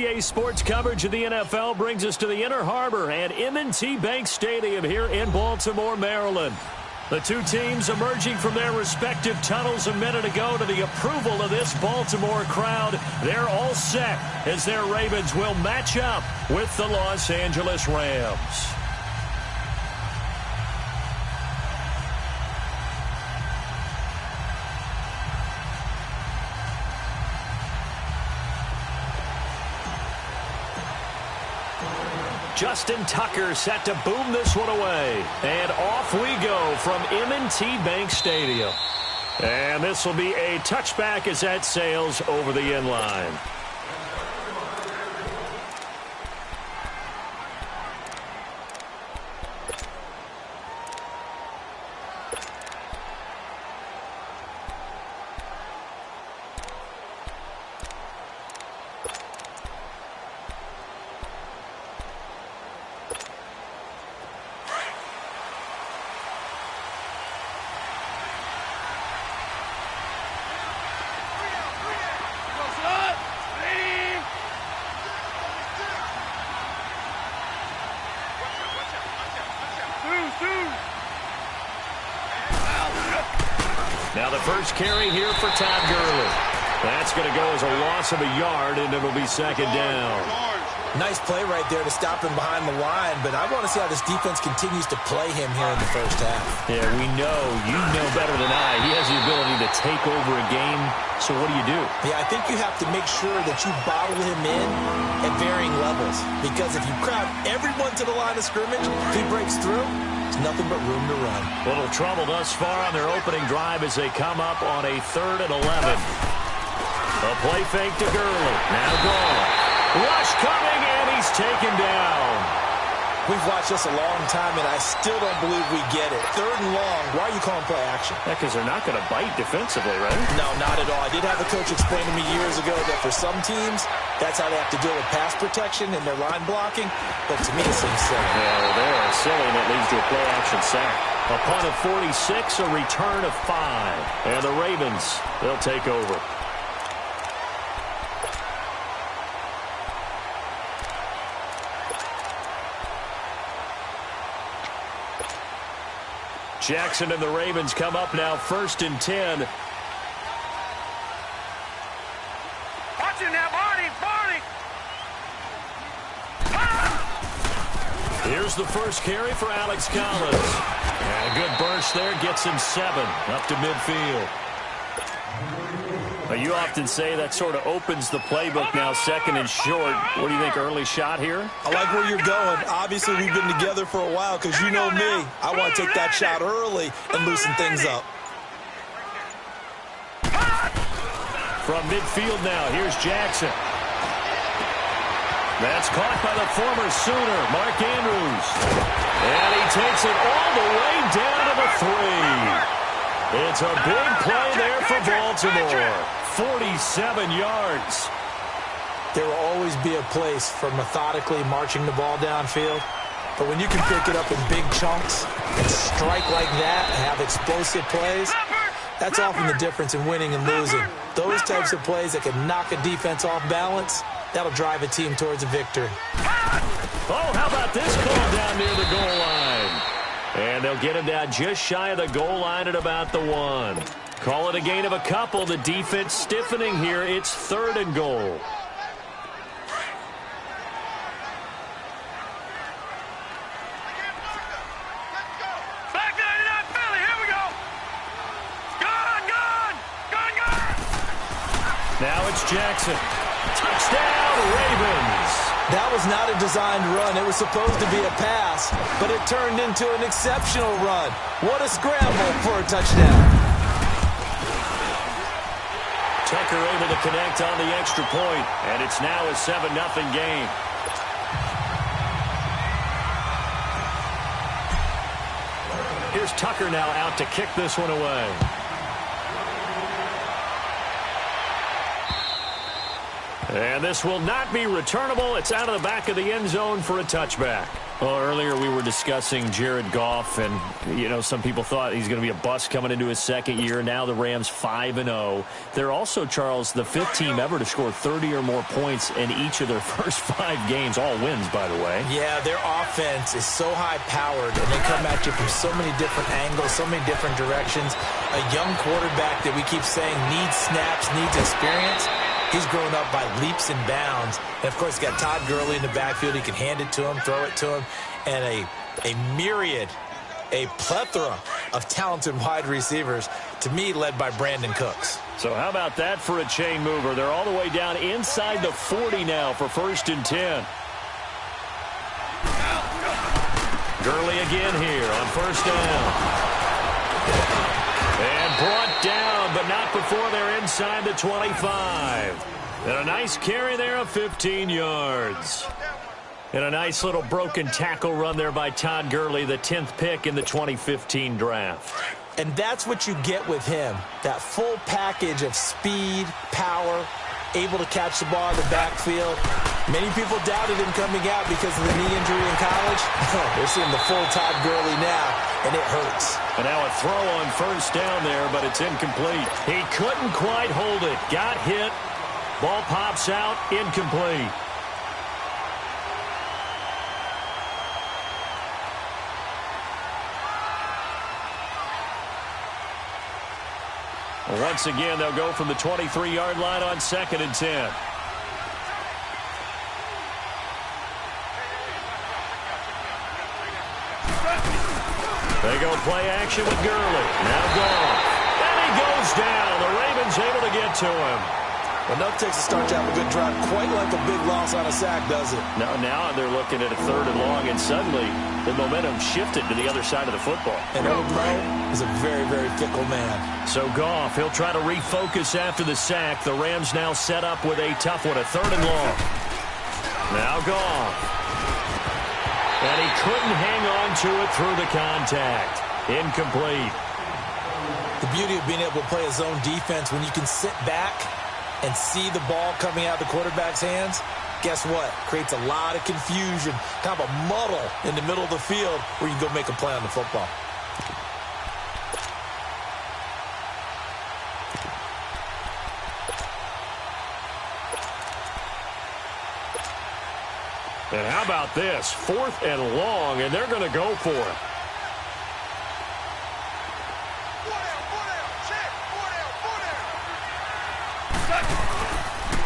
NBA sports coverage of the NFL brings us to the Inner Harbor and M&T Bank Stadium here in Baltimore, Maryland. The two teams emerging from their respective tunnels a minute ago to the approval of this Baltimore crowd. They're all set as their Ravens will match up with the Los Angeles Rams. Justin Tucker set to boom this one away. And off we go from M&T Bank Stadium. And this will be a touchback as that sails over the end line. Now the first carry here for Todd Gurley. That's going to go as a loss of a yard, and it'll be second down. Nice play right there to stop him behind the line, but I want to see how this defense continues to play him here in the first half. Yeah, we know. You know better than I. He has the ability to take over a game, so what do? Yeah, I think you have to make sure that you bottle him in at varying levels, because if you crowd everyone to the line of scrimmage, if he breaks through, there's nothing but room to run. Little trouble thus far on their opening drive as they come up on a 3rd and 11. A play fake to Gurley. Now Gurley. Rush coming, and he's taken down. We've watched this a long time, and I still don't believe we get it. 3rd and long. Why are you calling play action? Yeah, because they're not going to bite defensively, right? No, not at all. I did have a coach explain to me years ago that for some teams, that's how they have to deal with pass protection and their line blocking. But to me, it seems silly. Yeah, well, they are silly, and it leads to a play action sack. A punt of 46, a return of 5. And the Ravens, they'll take over. Jackson and the Ravens come up now 1st and 10. Watch it now, Barney! Here's the first carry for Alex Collins. And a good burst there gets him 7 up to midfield. You often say that sort of opens the playbook now, 2nd and short. What do you think, early shot here? I like where you're going. Obviously, we've been together for a while because you know me. I want to take that shot early and loosen things up. From midfield now, here's Jackson. That's caught by the former Sooner, Mark Andrews. And he takes it all the way down to the 3. It's a big play there for Baltimore. 47 yards. There will always be a place for methodically marching the ball downfield. But when you can pick it up in big chunks and strike like that and have explosive plays, that's often the difference in winning and losing. Those types of plays that can knock a defense off balance, that'll drive a team towards a victory. Oh, how about this call down near the goal line? And they'll get him down just shy of the goal line at about the 1. Call it a gain of a couple. The defense stiffening here. It's 3rd and goal. Back 99, Philly, here we go! Gone! Now it's Jackson. Touchdown, Ravens. That was not a designed run. It was supposed to be a pass, but it turned into an exceptional run. What a scramble for a touchdown. Tucker able to connect on the extra point, and it's now a 7-0 game. Here's Tucker now out to kick this one away. And this will not be returnable. It's out of the back of the end zone for a touchback. Well, earlier we were discussing Jared Goff, and, some people thought he's going to be a bust coming into his second year. Now the Rams 5-0. They're also, Charles, the fifth team ever to score 30 or more points in each of their first 5 games. All wins, by the way. Yeah, their offense is so high-powered, and they come at you from so many different angles, so many different directions. A young quarterback that we keep saying needs snaps, needs experience. He's grown up by leaps and bounds. And, of course, he's got Todd Gurley in the backfield. He can hand it to him, throw it to him. And a plethora of talented wide receivers, to me, led by Brandon Cooks. So how about that for a chain mover? They're all the way down inside the 40 now for 1st and 10. Gurley again here on 1st down. And brought down, but not before they're inside the 25. And a nice carry there of 15 yards. And a nice little broken tackle run there by Todd Gurley, the 10th pick in the 2015 draft. And that's what you get with him, that full package of speed, power, able to catch the ball in the backfield. Many people doubted him coming out because of the knee injury in college. They're seeing the full Todd Gurley now, and it hurts. And now a throw on 1st down there, but it's incomplete. He couldn't quite hold it. Got hit. Ball pops out, incomplete. Once again, they'll go from the 23-yard line on 2nd and 10. They go play action with Gurley. Now Goff. And he goes down. The Ravens able to get to him. Enough takes to start to have a good drive. Quite like a big loss on a sack, does it? Now they're looking at a 3rd and long, and suddenly the momentum shifted to the other side of the football. And old Mo is a very, very fickle man. So Goff, he'll try to refocus after the sack. The Rams now set up with a tough one, a 3rd and long. Now Goff. And he couldn't hang on to it through the contact. Incomplete. The beauty of being able to play a zone defense when you can sit back and see the ball coming out of the quarterback's hands, guess what? Creates a lot of confusion, kind of a muddle in the middle of the field where you can go make a play on the football. And how about this? 4th and long, and they're going to go for it.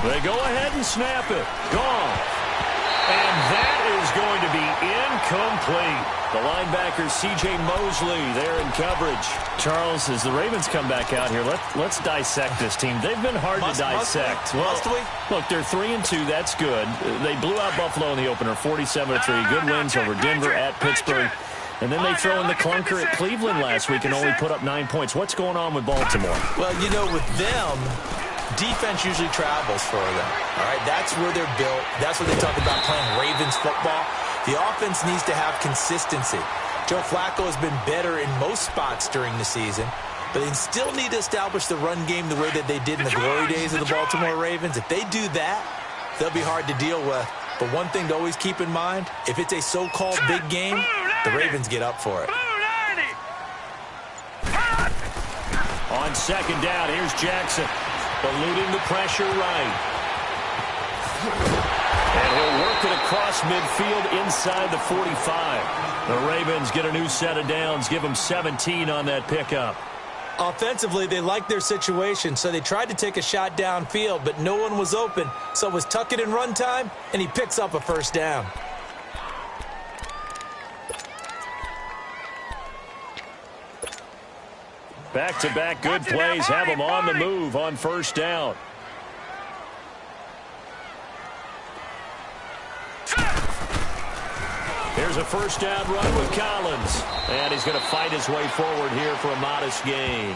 They go ahead and snap it. Gone. And that is going to be incomplete. The linebacker, C.J. Mosley, there in coverage. Charles, as the Ravens come back out here, let's dissect this team. They've been hard to dissect. Must we? Look, they're 3-2. That's good. They blew out Buffalo in the opener, 47-3. Good wins over Denver, at Pittsburgh. And then they throw in the clunker at Cleveland last week and only put up 9 points. What's going on with Baltimore? Well, with them, defense usually travels for them. All right, that's where they're built. That's what they talk about playing Ravens football. The offense needs to have consistency. Joe Flacco has been better in most spots during the season, but they still need to establish the run game the way that they did in the glory days of the Baltimore Ravens. If they do that, they'll be hard to deal with. But one thing to always keep in mind, if it's a so-called big game, the Ravens get up for it. On 2nd down, here's Jackson. Eluding the pressure right. And he'll work it across midfield inside the 45. The Ravens get a new set of downs, give them 17 on that pickup. Offensively, they liked their situation, so they tried to take a shot downfield, but no one was open. So it was tuck it in run time, and he picks up a 1st down. Back-to-back good plays have them on the move on 1st down. Here's a 1st down run with Collins. And he's going to fight his way forward here for a modest gain.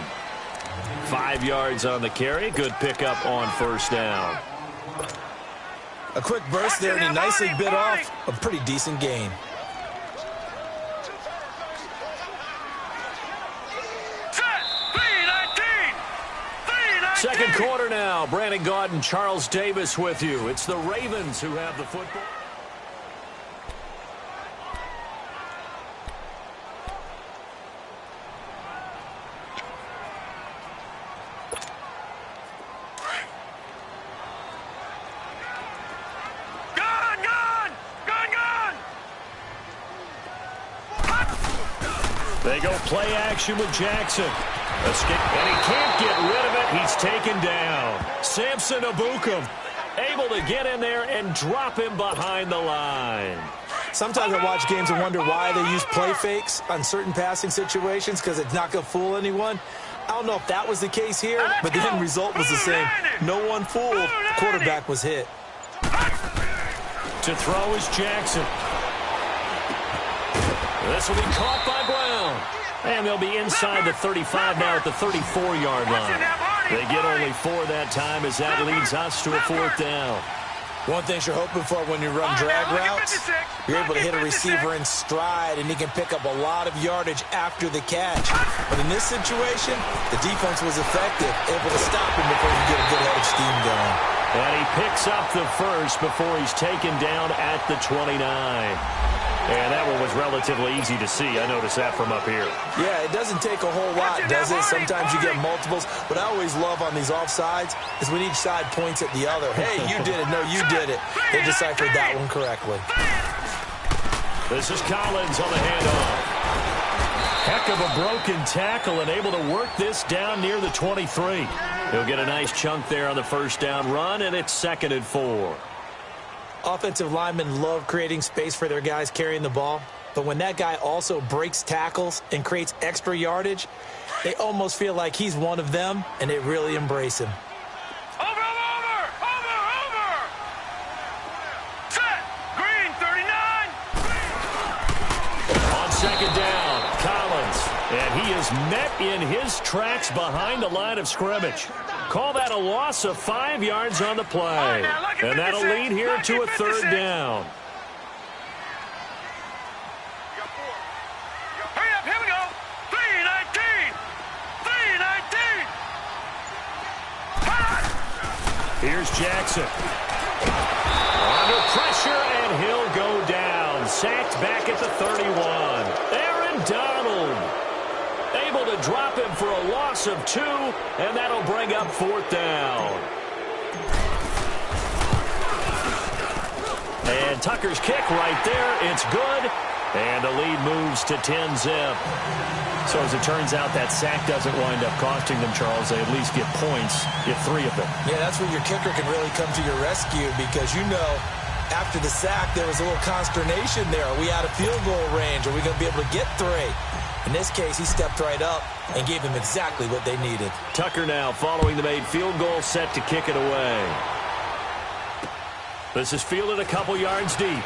5 yards on the carry. Good pickup on 1st down. A quick burst there, and he nicely bit off a pretty decent gain. Second quarter now. Brandon Gaud and Charles Davis with you. It's the Ravens who have the football. They go play action with Jackson. Escape, and he can't get rid of it. He's taken down. Samson Abukum able to get in there and drop him behind the line. Sometimes I watch games and wonder why they use play fakes on certain passing situations because it's not going to fool anyone. I don't know if that was the case here, but the end result was the same. No one fooled. The quarterback was hit. To throw is Jackson. This will be caught by Brown. And they'll be inside the 35 now at the 34-yard line. They get only 4 that time as that leads us to a 4th down. One thing you're hoping for when you run drag routes, you're able to hit a receiver in stride, and he can pick up a lot of yardage after the catch. But in this situation, the defense was effective, able to stop him before you get a good head of steam going. And he picks up the first before he's taken down at the 29. And that one was relatively easy to see. I noticed that from up here. Yeah, it doesn't take a whole lot, does it? Sometimes you get multiples. What I always love on these offsides is when each side points at the other. Hey, you did it. No, you did it. They deciphered that one correctly. This is Collins on the handoff. Heck of a broken tackle and able to work this down near the 23. He'll get a nice chunk there on the first down run, and it's 2nd and 4. Offensive linemen love creating space for their guys carrying the ball, but when that guy also breaks tackles and creates extra yardage, they almost feel like he's one of them, and they really embrace him. Over! Set! Green, 39! On 2nd down, Collins. And he is met in his tracks behind the line of scrimmage. Call that a loss of 5 yards on the play. And that'll lead here to a 3rd down. Hurry up, here we go. 3-19. 3-19. Here's Jackson. Under pressure, and he'll go down. Sacked back at the 31. Aaron Donald able to drop him for a loss of 2, and that'll bring up 4th down. And Tucker's kick right there. It's good. And the lead moves to 10-zip. So as it turns out, that sack doesn't wind up costing them, Charles. They at least get points, get 3 of them. Yeah, that's where your kicker can really come to your rescue because, you know, after the sack, there was a little consternation there. Are we out of field goal range? Are we going to be able to get 3? In this case, he stepped right up and gave them exactly what they needed. Tucker now following the made field goal, set to kick it away. This is fielded a couple yards deep.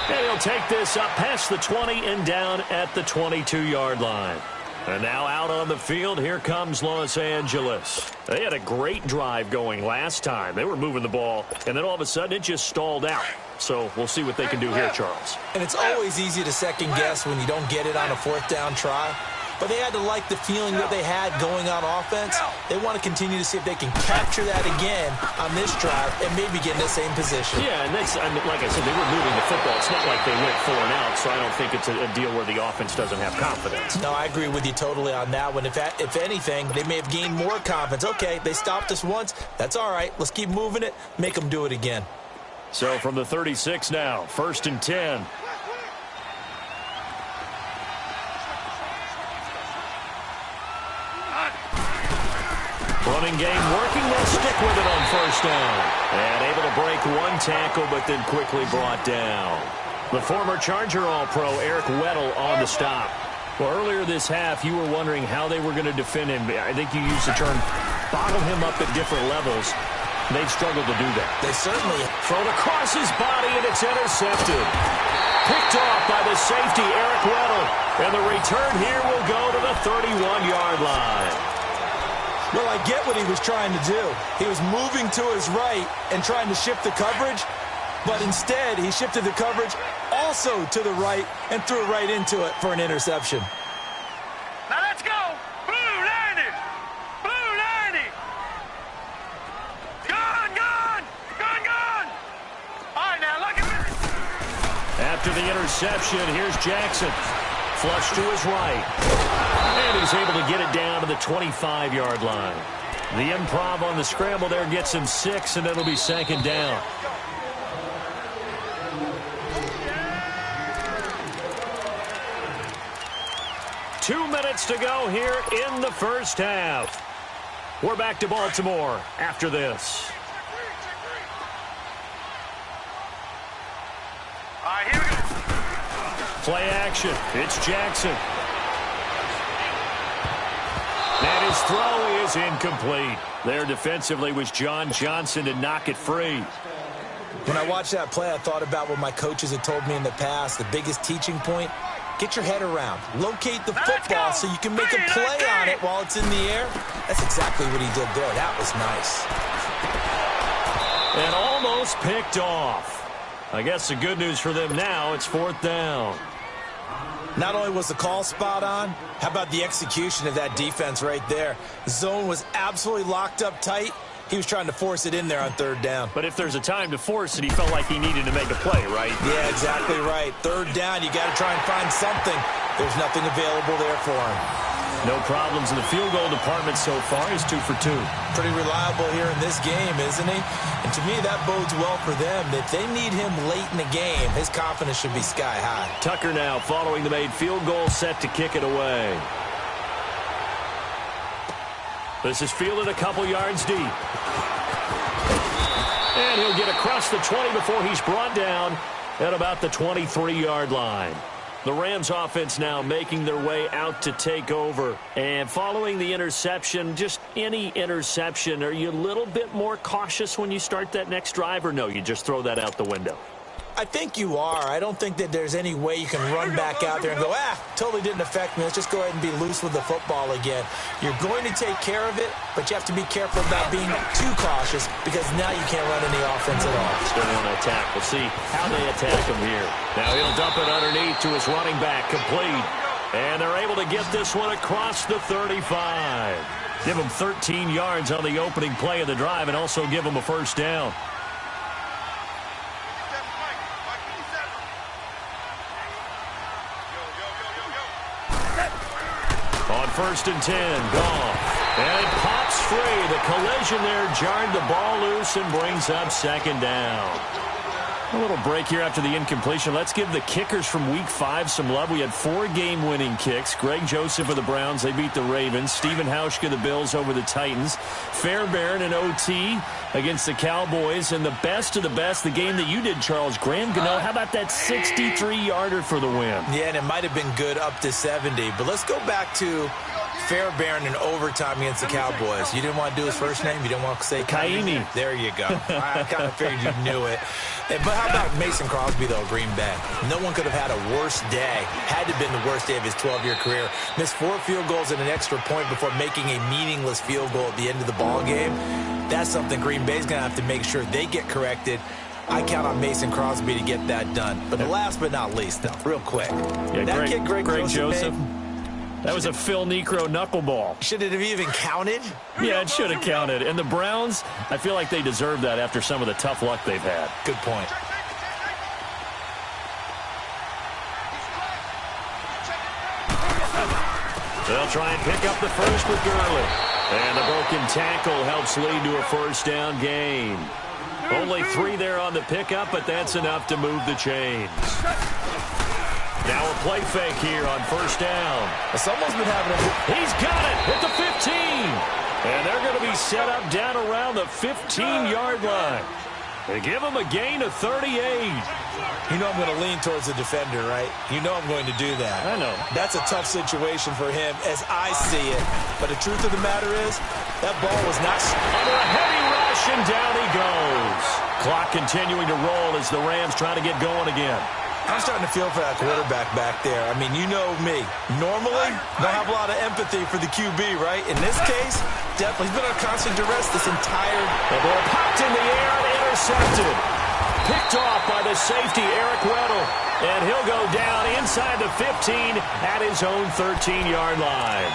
And he'll take this up past the 20 and down at the 22-yard line. And now out on the field, here comes Los Angeles. They had a great drive going last time. They were moving the ball, and then all of a sudden it just stalled out. So we'll see what they can do here, Charles. And it's always easy to second guess when you don't get it on a 4th down try. But they had to like the feeling that they had going on offense. They want to continue to see if they can capture that again on this drive and maybe get in the same position. Yeah, and that's, I mean, like I said, they were moving the football. It's not like they went 4 and out, so I don't think it's a deal where the offense doesn't have confidence. No, I agree with you totally on that one. If anything, they may have gained more confidence. Okay, they stopped us once. That's all right. Let's keep moving it. Make them do it again. So from the 36 now, 1st and 10. Running game working. They'll stick with it on 1st down. And able to break 1 tackle, but then quickly brought down. The former Charger All-Pro, Eric Weddle, on the stop. Well, earlier this half, you were wondering how they were going to defend him. I think you used the term bottle him up at different levels. They've struggled to do that. They certainly. Thrown across his body, and it's intercepted. Picked off by the safety, Eric Weddle. And the return here will go to the 31-yard line. Well, I get what he was trying to do. He was moving to his right and trying to shift the coverage, but instead he shifted the coverage also to the right and threw right into it for an interception. Now let's go. Blue landed. after the interception. Here's Jackson. Flush to his right. And he's able to get it down to the 25-yard line. The improv on the scramble there gets him 6, and it'll be second down. Two minutes to go here in the first half. We're back to Baltimore after this. All right, here we go. Play action. It's Jackson. And his throw is incomplete. There defensively was John Johnson to knock it free. When I watched that play, I thought about what my coaches had told me in the past. The biggest teaching point, get your head around. Locate the football so you can make a play on it while it's in the air. That's exactly what he did there. That was nice. And almost picked off. I guess the good news for them now, it's fourth down. Not only was the call spot on, how about the execution of that defense right there? The zone was absolutely locked up tight. He was trying to force it in there on third down. But if there's a time to force it, he felt like he needed to make a play, right? Yeah, exactly right. Third down, you got to try and find something. There's nothing available there for him. No problems in the field goal department so far. He's 2 for 2. Pretty reliable here in this game, isn't he? And to me, that bodes well for them. If they need him late in the game, his confidence should be sky high. Tucker now following the made field goal, set to kick it away. This is fielded a couple yards deep. And he'll get across the 20 before he's brought down at about the 23-yard line. The Rams offense now making their way out to take over. And following the interception, just any interception, are you a little bit more cautious when you start that next drive, or no, you just throw that out the window? I think you are. I don't think that there's any way you can run back out there and go, totally didn't affect me. Let's just go ahead and be loose with the football again. You're going to take care of it, but you have to be careful about being too cautious because now you can't run any offense at all. Still on attack. We'll see how they attack him here. Now he'll dump it underneath to his running back, complete. And they're able to get this one across the 35. Give him 13 yards on the opening play of the drive and also give him a first down. On 1st and 10, Goff. And it pops free. The collision there jarred the ball loose and brings up second down. A little break here after the incompletion. Let's give the kickers from Week 5 some love. We had 4 game-winning kicks. Greg Joseph of the Browns, they beat the Ravens. Stephen Hauschka, the Bills, over the Titans. Fairbairn and OT against the Cowboys. And the best of the best, the game that you did, Charles, Graham Gano. How about that 63-yarder for the win? Yeah, and it might have been good up to 70. But let's go back to Fairbairn in overtime against the Cowboys. You didn't want to do his first name? You didn't want to say Kaimi? There you go. I kind of figured you knew it. But how about Mason Crosby, though, Green Bay? No one could have had a worse day. Had to have been the worst day of his 12-year career. Missed 4 field goals and an extra point before making a meaningless field goal at the end of the ball game. That's something Green Bay's going to have to make sure they get corrected. I count on Mason Crosby to get that done. But the last but not least, though, real quick. Yeah, that kid, Greg Joseph. That was a Phil Necro knuckleball. Should it have even counted? Yeah, it should have counted. And the Browns, I feel like they deserve that after some of the tough luck they've had. Good point. They'll try and pick up the first with Gurley. And the broken tackle helps lead to a first down gain. Only 3 there on the pickup, but that's enough to move the chains. Now a play fake here on first down. Someone's been having He's got it at the 15. And they're going to be set up down around the 15-yard line. They give him a gain of 38. You know I'm going to lean towards the defender, right? You know I'm going to do that. I know. That's a tough situation for him as I see it. But the truth of the matter is, that ball was not... Under a heavy rush, and down he goes. Clock continuing to roll as the Rams try to get going again. I'm starting to feel for that quarterback back there. I mean, you know me. Normally, don't have a lot of empathy for the QB, right? In this case, definitely. He's been on constant duress this entire... The ball popped in the air and intercepted. Picked off by the safety, Eric Weddle. And he'll go down inside the 15 at his own 13-yard line.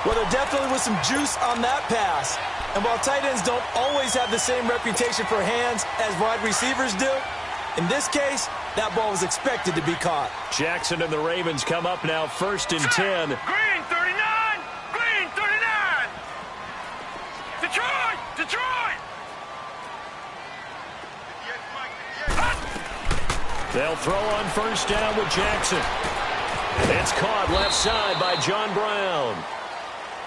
Well, there definitely was some juice on that pass. And while tight ends don't always have the same reputation for hands as wide receivers do, in this case, That ball was expected to be caught. Jackson and the Ravens come up now 1st and 10. Green 39! Green 39! Detroit! Detroit! They'll throw on 1st down with Jackson. It's caught left side by John Brown.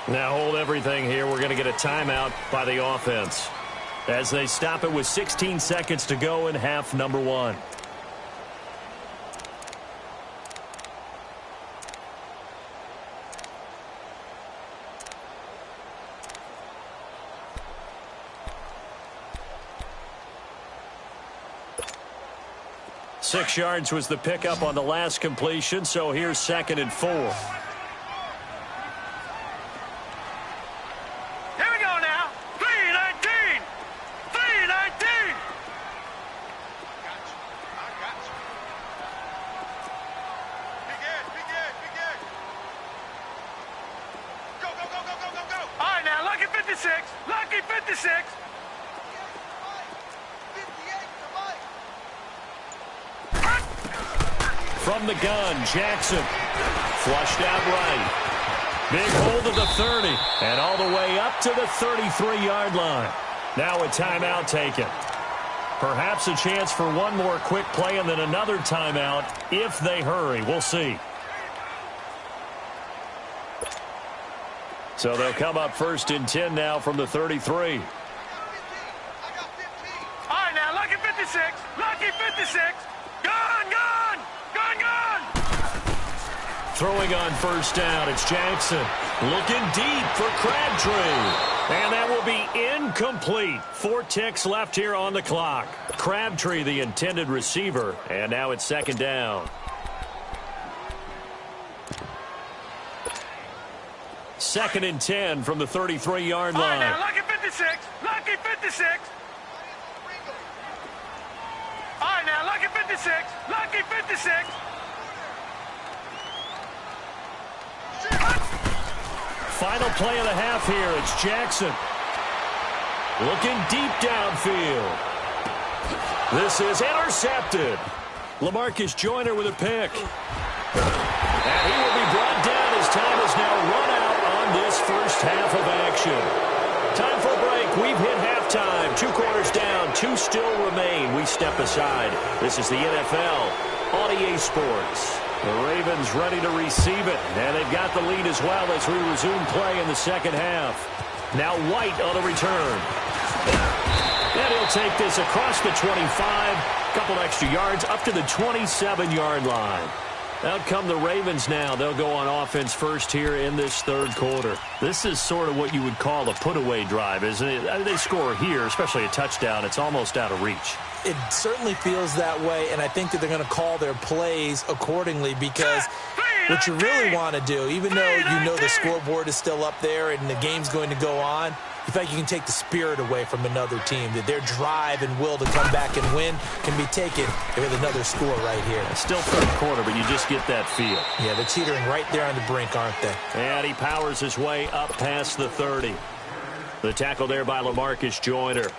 Now hold everything here. We're going to get a timeout by the offense as they stop it with 16 seconds to go in half number 1. Six yards was the pickup on the last completion, so here's 2nd and 4. Here we go now. 3-19! 3-19! I got you. Big. Go. All right, now, lucky 56. Lucky 56. From the gun, Jackson. Flushed out right. Big hold of the 30. And all the way up to the 33-yard line. Now a timeout taken. Perhaps a chance for one more quick play and then another timeout if they hurry. We'll see. So they'll come up 1st and 10 now from the 33. All right, now, lucky 56. Lucky 56. Gun! Throwing on 1st down, it's Jackson. Looking deep for Crabtree. And that will be incomplete. 4 ticks left here on the clock. Crabtree, the intended receiver. And now it's 2nd down. 2nd and 10 from the 33-yard line. All right, now, lucky 56. Lucky 56. All right, now, lucky 56. Lucky 56. Final play of the half here. It's Jackson. Looking deep downfield. This is intercepted. LaMarcus Joyner with a pick. And he will be brought down as time has now run out on this first half of action. Time for a break. We've hit halftime. 2 quarters down. 2 still remain. We step aside. This is the NFL on EA Sports. The Ravens ready to receive it, and they've got the lead as well as we resume play in the second half. Now White on a return. And he'll take this across the 25, couple extra yards up to the 27-yard line. Out come the Ravens now. They'll go on offense first here in this 3rd quarter. This is sort of what you would call a put-away drive, isn't it? I mean, they score here, especially a touchdown. It's almost out of reach. It certainly feels that way, and I think that they're going to call their plays accordingly because what you really want to do, even though you know the scoreboard is still up there and the game's going to go on, you feel like you can take the spirit away from another team, that their drive and will to come back and win can be taken with another score right here. Still 3rd quarter, but you just get that feel. Yeah, they're teetering right there on the brink, aren't they? And he powers his way up past the 30. The tackle there by LaMarcus Joyner.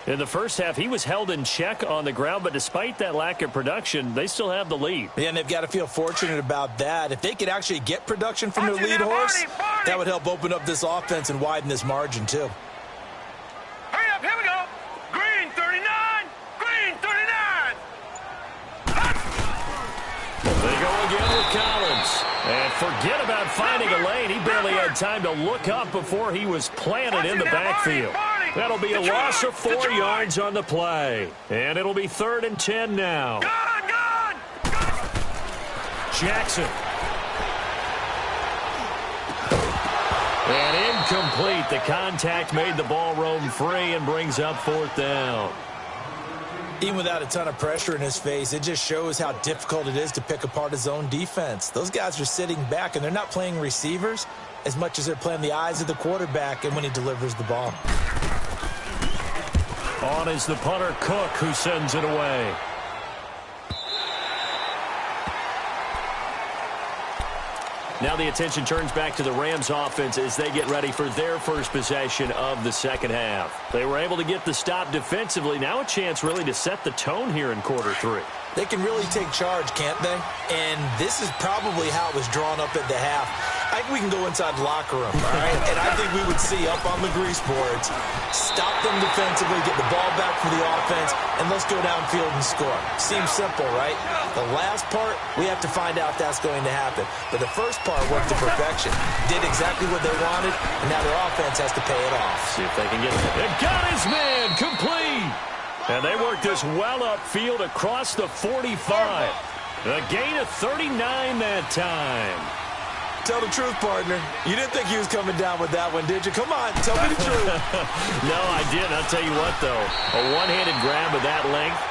In the first half, he was held in check on the ground, but despite that lack of production, they still have the lead. Yeah, and they've got to feel fortunate about that. If they could actually get production from their lead horse, that would help open up this offense and widen this margin, too. Hurry up, here we go. Green 39. Green 39. They go again with Collins. And forget about finding a lane. He barely had time to look up before he was planted in the backfield. That'll be a loss of 4 yards on the play. And it'll be 3rd and 10 now. Gun! Jackson. And incomplete. The contact made the ball roam free and brings up 4th down. Even without a ton of pressure in his face, it just shows how difficult it is to pick apart his own defense. Those guys are sitting back, and they're not playing receivers as much as they're playing the eyes of the quarterback and when he delivers the ball. On is the punter, Cook, who sends it away. Now the attention turns back to the Rams offense as they get ready for their first possession of the second half. They were able to get the stop defensively. Now a chance really to set the tone here in quarter three. They can really take charge, can't they? And this is probably how it was drawn up at the half. I think we can go inside the locker room, all right? And I think we would see up on the grease boards, stop them defensively, get the ball back for the offense, and let's go downfield and score. Seems simple, right? The last part, we have to find out if that's going to happen. But the first part worked to perfection. Did exactly what they wanted, and now their offense has to pay it off. See if they can get it. They got his man complete. And they work this well upfield across the 45. A gain of 39 that time. Tell the truth, partner. You didn't think he was coming down with that one, did you? Come on, tell me the truth. No, I didn't. I'll tell you what, though. A one-handed grab of that length.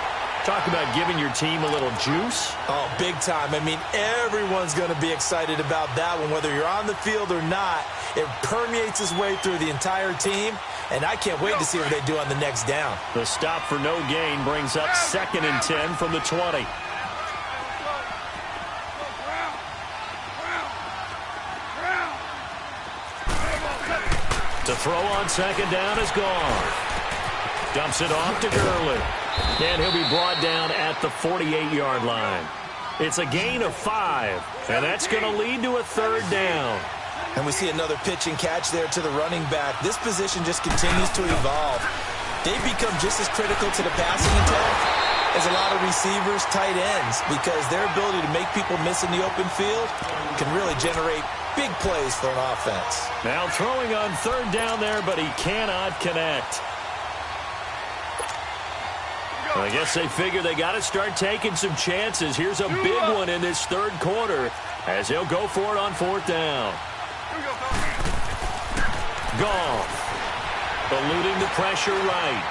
Talk about giving your team a little juice. Oh, big time. I mean, everyone's going to be excited about that one, whether you're on the field or not. It permeates its way through the entire team, and I can't wait to see what they do on the next down. The stop for no gain brings up 2nd and 10 from the 20. To throw on second down is gone. Dumps it off to Gurley. And he'll be brought down at the 48-yard line. It's a gain of 5, and that's going to lead to a 3rd down. And we see another pitch and catch there to the running back. This position just continues to evolve. They become just as critical to the passing attack as a lot of receivers, tight ends, because their ability to make people miss in the open field can really generate big plays for an offense. Now throwing on 3rd down there, but he cannot connect. Well, I guess they figure they got to start taking some chances. Here's a big one in this 3rd quarter as he'll go for it on 4th down. Goff eluding the pressure right.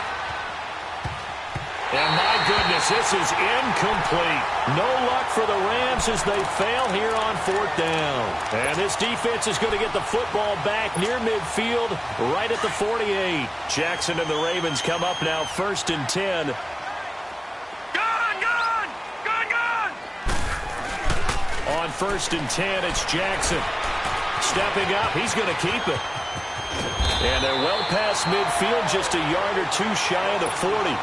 And my goodness, this is incomplete. No luck for the Rams as they fail here on 4th down. And this defense is going to get the football back near midfield right at the 48. Jackson and the Ravens come up now 1st and 10. On 1st and 10, it's Jackson. Stepping up, he's going to keep it. And they're well past midfield, just a yard or two shy of the 40.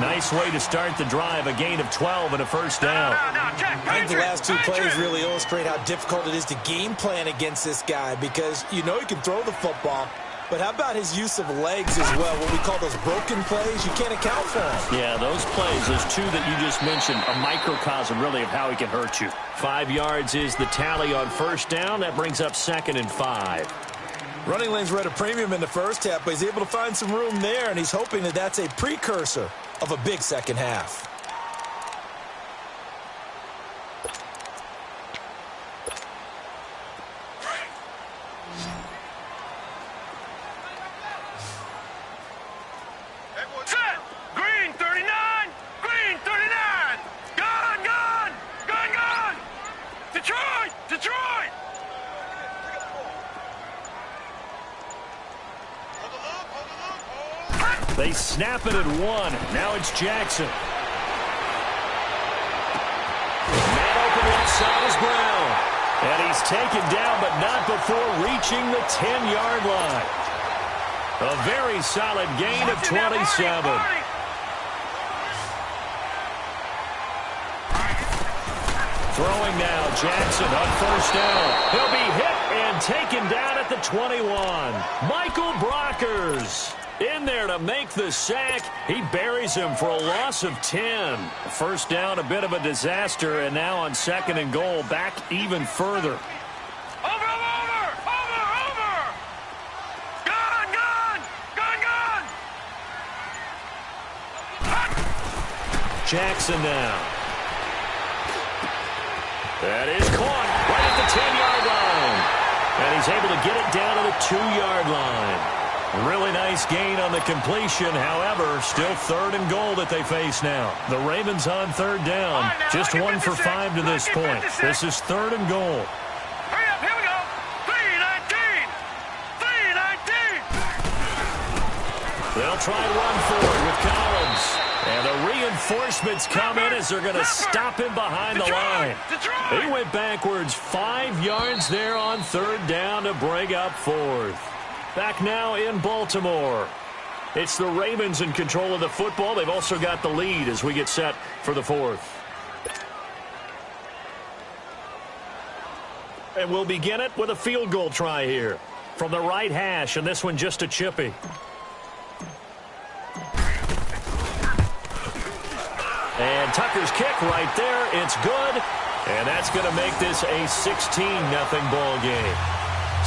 Nice way to start the drive, a gain of 12 and a 1st down. I think the last 2 plays really illustrate how difficult it is to game plan against this guy because you know he can throw the football. But how about his use of legs as well? What we call those broken plays, you can't account for them. Yeah, those plays, those 2 that you just mentioned, a microcosm really of how he can hurt you. 5 yards is the tally on 1st down. That brings up 2nd and 5. Running lanes were at a premium in the first half, but he's able to find some room there, and he's hoping that that's a precursor of a big second half. They snap it at 1. Now it's Jackson. Man open left side is Brown. And he's taken down, but not before reaching the 10-yard line. A very solid gain of 27. Throwing now, Jackson on 1st down. He'll be hit and taken down at the 21. Michael Brockers in there to make the sack. He buries him for a loss of 10. 1st down, a bit of a disaster, and now on 2nd and goal, back even further. Over! Gun! Jackson now. That is caught right at the 10-yard line. And he's able to get it down to the 2-yard line. Really nice gain on the completion. However, still 3rd and goal that they face now. The Ravens on 3rd down. Just 1 for 5 to this point. This is 3rd and goal. Hurry up, here we go. 3-19. They'll try to run for it with Collins. And the reinforcements come in as they're going to stop him behind the line. He went backwards 5 yards there on third down to bring up fourth. Back now in Baltimore. It's the Ravens in control of the football. They've also got the lead as we get set for the fourth. And we'll begin it with a field goal try here from the right hash, and this one just a chippy. And Tucker's kick right there. It's good. And that's going to make this a 16-0 ball game.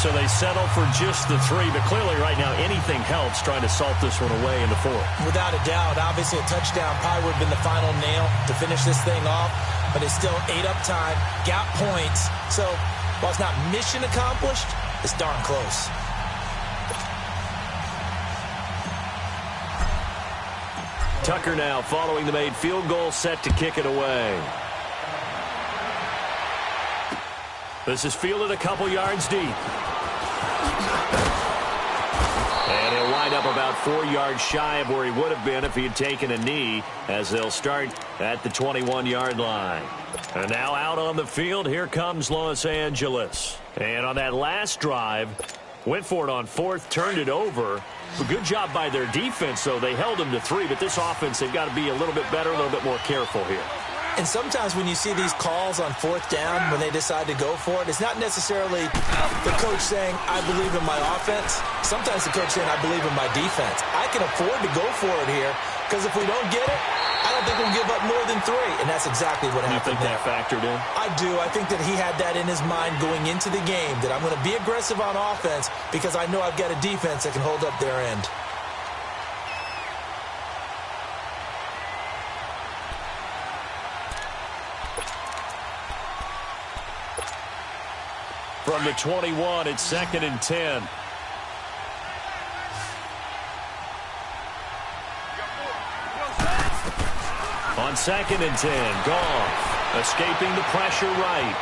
So they settle for just the 3. But clearly right now anything helps trying to salt this one away in the 4th. Without a doubt. Obviously a touchdown probably would have been the final nail to finish this thing off. But it's still 8 up time. Got points. So while it's not mission accomplished, it's darn close. Tucker now following the made field goal, set to kick it away. This is fielded a couple yards deep. And he'll wind up about 4 yards shy of where he would have been if he had taken a knee, as they'll start at the 21-yard line. And now out on the field, here comes Los Angeles. And on that last drive, went for it on 4th, turned it over. A good job by their defense, though. They held them to 3, but this offense, they've got to be a little bit better, a little bit more careful here. And sometimes when you see these calls on 4th down, when they decide to go for it, it's not necessarily the coach saying, I believe in my offense. Sometimes the coach saying, I believe in my defense. I can afford to go for it here, because if we don't get it, I don't think we'll give up more than 3. And that's exactly what happened there. You think that factored in? I do. I think that he had that in his mind going into the game, that I'm going to be aggressive on offense because I know I've got a defense that can hold up their end. From the 21, it's 2nd and 10. On 2nd and 10, Goff escaping the pressure right.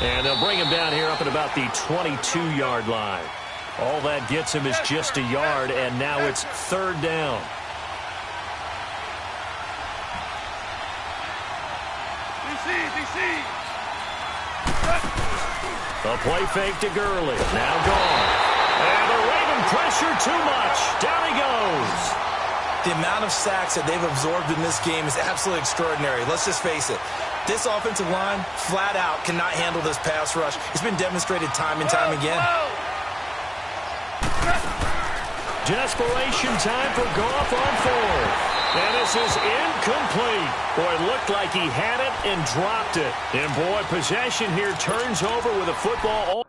And they'll bring him down here up at about the 22-yard line. All that gets him is just a yard, and now it's 3rd down. DC. A play fake to Gurley. Now gone. And the Raven pressure too much. Down he goes. The amount of sacks that they've absorbed in this game is absolutely extraordinary. Let's just face it. This offensive line, flat out, cannot handle this pass rush. It's been demonstrated time and time again. Desperation time for Goff on 4th. And this is incomplete. Boy, it looked like he had it and dropped it. And boy, possession here turns over with a football.